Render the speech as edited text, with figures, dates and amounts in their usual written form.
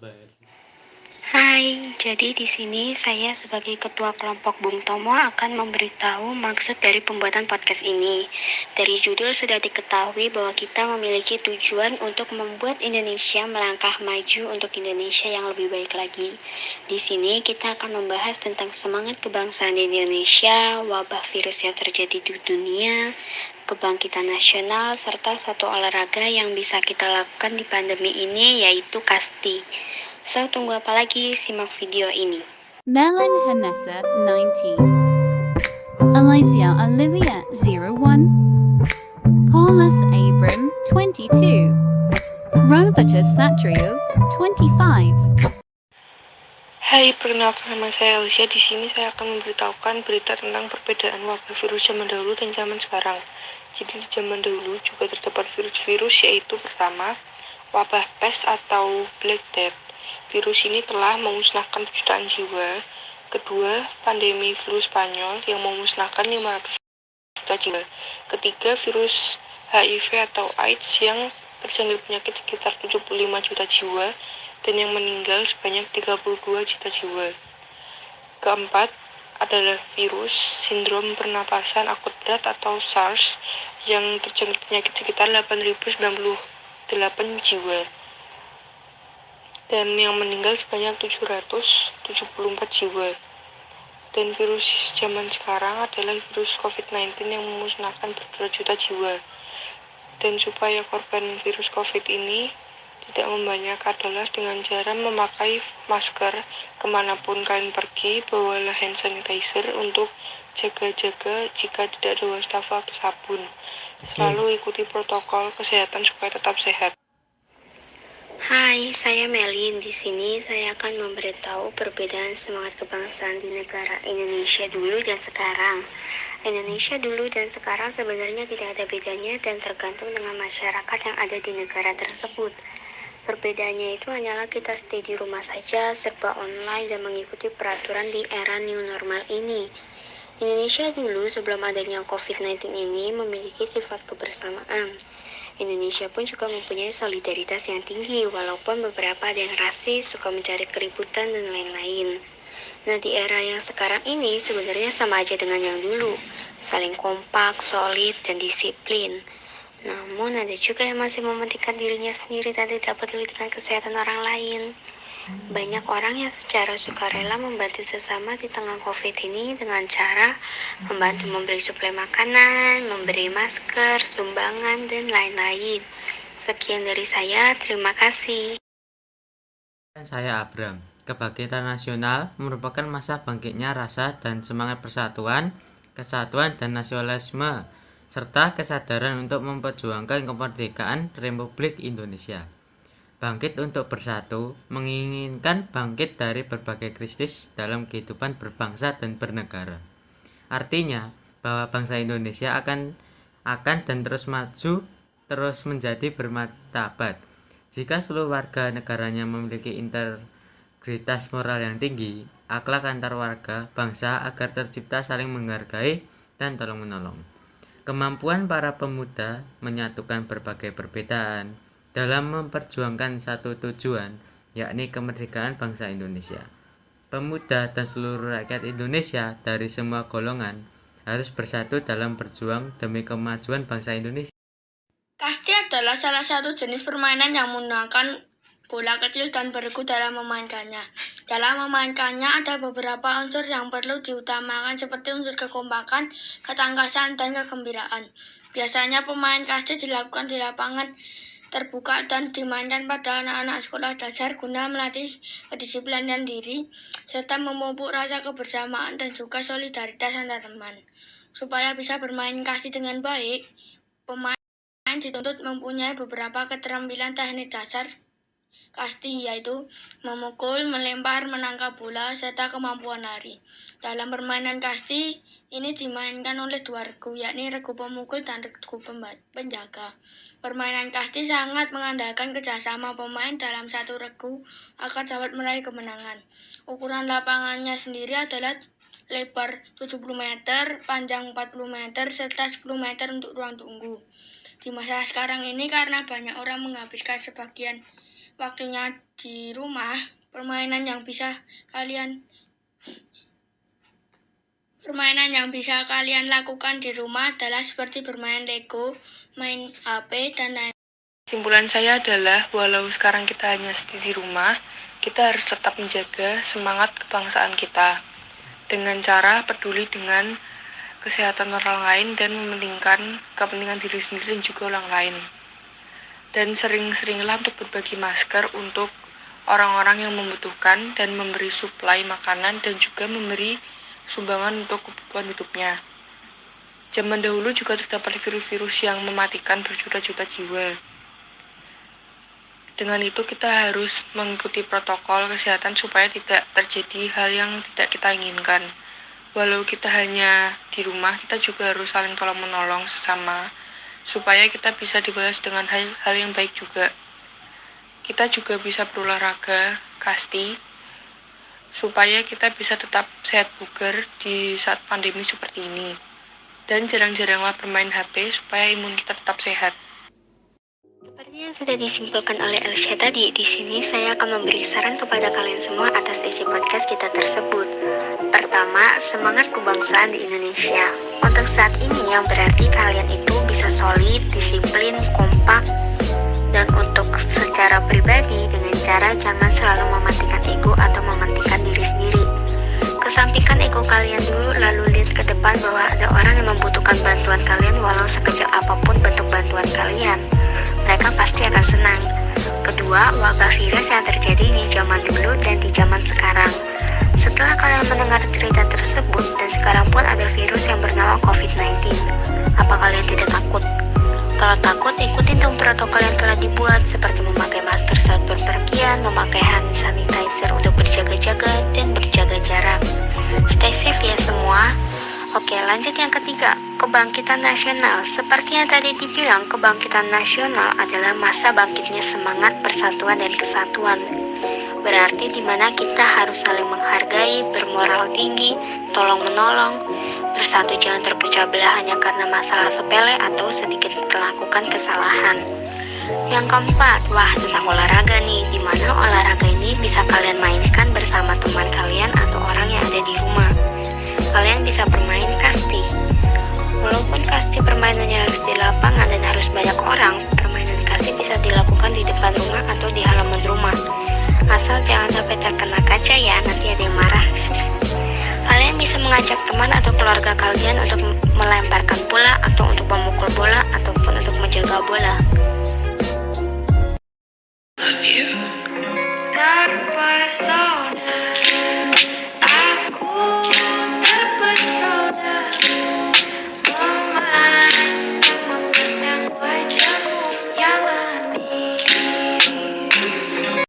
kabar? Hai, jadi di sini saya sebagai ketua kelompok Bung Tomo akan memberitahu maksud dari pembuatan podcast ini. Dari judul sudah diketahui bahwa kita memiliki tujuan untuk membuat Indonesia melangkah maju untuk Indonesia yang lebih baik lagi. Di sini kita akan membahas tentang semangat kebangsaan di Indonesia, wabah virus yang terjadi di dunia, kebangkitan nasional, serta satu olahraga yang bisa kita lakukan di pandemi ini yaitu kasti. So, tunggu apa lagi? Simak video ini. Melon Hanessa 19, Alicia Olivia 01, Paulus Abram 22, Robertus Satrio 25. Hai, perkenalkan nama saya Alicia. Di sini saya akan memberitahukan berita tentang perbedaan wabah virus zaman dahulu dan zaman sekarang. Jadi di zaman dahulu juga terdapat virus-virus, yaitu pertama, wabah pes atau Black Death. Virus ini telah memusnahkan jutaan jiwa. Kedua, pandemi flu Spanyol yang memusnahkan 500 juta jiwa. Ketiga, virus HIV atau AIDS yang terjangkit penyakit sekitar 75 juta jiwa dan yang meninggal sebanyak 32 juta jiwa. Keempat adalah virus sindrom pernapasan akut berat atau SARS yang terjangkit penyakit sekitar 8.098 jiwa dan yang meninggal sebanyak 774 jiwa. Dan virus zaman sekarang adalah virus COVID-19 yang memusnahkan berjuta-juta jiwa. Dan supaya korban virus COVID ini tidak membanyak adalah dengan cara memakai masker kemanapun kalian pergi, bawalah hand sanitizer untuk jaga-jaga jika tidak ada wastafel atau sabun. Selalu ikuti protokol kesehatan supaya tetap sehat. Hai, saya Melin. Di sini saya akan memberitahu perbedaan semangat kebangsaan di negara Indonesia dulu dan sekarang. Indonesia dulu dan sekarang sebenarnya tidak ada bedanya dan tergantung dengan masyarakat yang ada di negara tersebut. Perbedaannya itu hanyalah kita stay di rumah saja, serba online dan mengikuti peraturan di era new normal ini. Indonesia dulu sebelum adanya COVID-19 ini memiliki sifat kebersamaan. Indonesia pun juga mempunyai solidaritas yang tinggi, walaupun beberapa ada yang rasis, suka mencari keributan dan lain-lain. Nah, di era yang sekarang ini sebenarnya sama aja dengan yang dulu, saling kompak, solid, dan disiplin. Namun ada juga yang masih mementingkan dirinya sendiri dan tidak peduli dengan kesehatan orang lain. Banyak orang yang secara sukarela membantu sesama di tengah COVID ini dengan cara membantu memberi suplai makanan, memberi masker, sumbangan, dan lain-lain. Sekian dari saya, terima kasih. Saya Abram. Kebangkitan nasional merupakan masa bangkitnya rasa dan semangat persatuan, kesatuan dan nasionalisme, serta kesadaran untuk memperjuangkan kemerdekaan Republik Indonesia. Bangkit untuk bersatu, menginginkan bangkit dari berbagai krisis dalam kehidupan berbangsa dan bernegara. Artinya, bahwa bangsa Indonesia akan dan terus maju, terus menjadi bermartabat. Jika seluruh warga negaranya memiliki integritas moral yang tinggi, akhlak antar warga bangsa agar tercipta saling menghargai dan tolong-menolong. Kemampuan para pemuda menyatukan berbagai perbedaan dalam memperjuangkan satu tujuan, yakni kemerdekaan bangsa Indonesia. Pemuda dan seluruh rakyat Indonesia dari semua golongan harus bersatu dalam berjuang demi kemajuan bangsa Indonesia. Kasti adalah salah satu jenis permainan yang menggunakan bola kecil dan beregu dalam memainkannya. Dalam memainkannya ada beberapa unsur yang perlu diutamakan seperti unsur kekompakan, ketangkasan, dan kegembiraan. Biasanya pemain kasti dilakukan di lapangan terbuka dan dimainkan pada anak-anak sekolah dasar guna melatih kedisiplinan diri serta memupuk rasa kebersamaan dan juga solidaritas antar teman. Supaya bisa bermain kasti dengan baik, pemain dituntut mempunyai beberapa keterampilan teknik dasar kasti, yaitu memukul, melempar, menangkap bola, serta kemampuan lari. Dalam permainan kasti, ini dimainkan oleh dua regu, yakni regu pemukul dan regu penjaga. Permainan kasti sangat mengandalkan kerjasama pemain dalam satu regu agar dapat meraih kemenangan. Ukuran lapangannya sendiri adalah lebar 70 meter, panjang 40 meter, serta 10 meter untuk ruang tunggu. Di masa sekarang ini karena banyak orang menghabiskan sebagian waktunya di rumah, permainan yang bisa kalian lakukan di rumah adalah seperti bermain Lego, main HP, dan lain. Kesimpulan saya adalah, walau sekarang kita hanya stay di rumah, kita harus tetap menjaga semangat kebangsaan kita dengan cara peduli dengan kesehatan orang lain dan mementingkan kepentingan diri sendiri dan juga orang lain. Dan sering-seringlah untuk berbagi masker untuk orang-orang yang membutuhkan dan memberi suplai makanan dan juga memberi sumbangan untuk kebutuhan hidupnya. Zaman dahulu juga terdapat virus-virus yang mematikan berjuta-juta jiwa. Dengan itu kita harus mengikuti protokol kesehatan supaya tidak terjadi hal yang tidak kita inginkan. Walau kita hanya di rumah, kita juga harus saling tolong-menolong sesama, supaya kita bisa dibalas dengan hal yang baik juga. Kita juga bisa berolahraga, kasti, supaya kita bisa tetap sehat bugar di saat pandemi seperti ini. Dan jarang-jaranglah bermain HP supaya imun kita tetap sehat. Seperti yang sudah disimpulkan oleh Elsia tadi, di sini saya akan memberi saran kepada kalian semua atas isi podcast kita tersebut. Pertama, semangat kebangsaan di Indonesia. Untuk saat ini yang berarti kalian itu bisa solid, disiplin, kompak, dan untuk secara pribadi dengan cara jangan selalu mementingkan ego atau mementingkan diri sendiri. Kesampingkan ego kalian dulu, lalu lihat ke depan bahwa ada orang yang membutuhkan bantuan kalian walau sekecil apapun bentuk bantuan kalian. Mereka pasti akan senang. Kedua, wabah virus yang terjadi di zaman dulu dan di zaman sekarang. Setelah kalian mendengar cerita tersebut dan sekarang pun ada virus yang bernama COVID-19, apa kalian tidak takut? Kalau takut, ikutin dong protokol yang telah dibuat seperti memakai masker saat berpergian, memakai hand sanitizer untuk berjaga-jaga dan berjaga jarak. Stay safe ya semua. Oke, lanjut yang ketiga, kebangkitan nasional. Seperti yang tadi dibilang, kebangkitan nasional adalah masa bangkitnya semangat persatuan dan kesatuan. Berarti dimana kita harus saling menghargai, bermoral tinggi, tolong-menolong, bersatu jangan terpecah belah hanya karena masalah sepele atau sedikit melakukan kesalahan. Yang keempat, tentang olahraga nih, dimana olahraga ini bisa kalian mainkan bersama teman kalian atau orang yang ada di rumah. Kalian bisa bermain kasti. Walaupun kasti permainannya harus di lapangan dan harus banyak orang, permainan kasti bisa dilakukan di depan rumah atau di halaman rumah. Asal jangan sampai terkena kaca ya, nanti ada yang marah. Kalian bisa mengajak teman atau keluarga kalian untuk melemparkan bola atau untuk memukul bola ataupun untuk menjaga bola. Love you. That was so nice.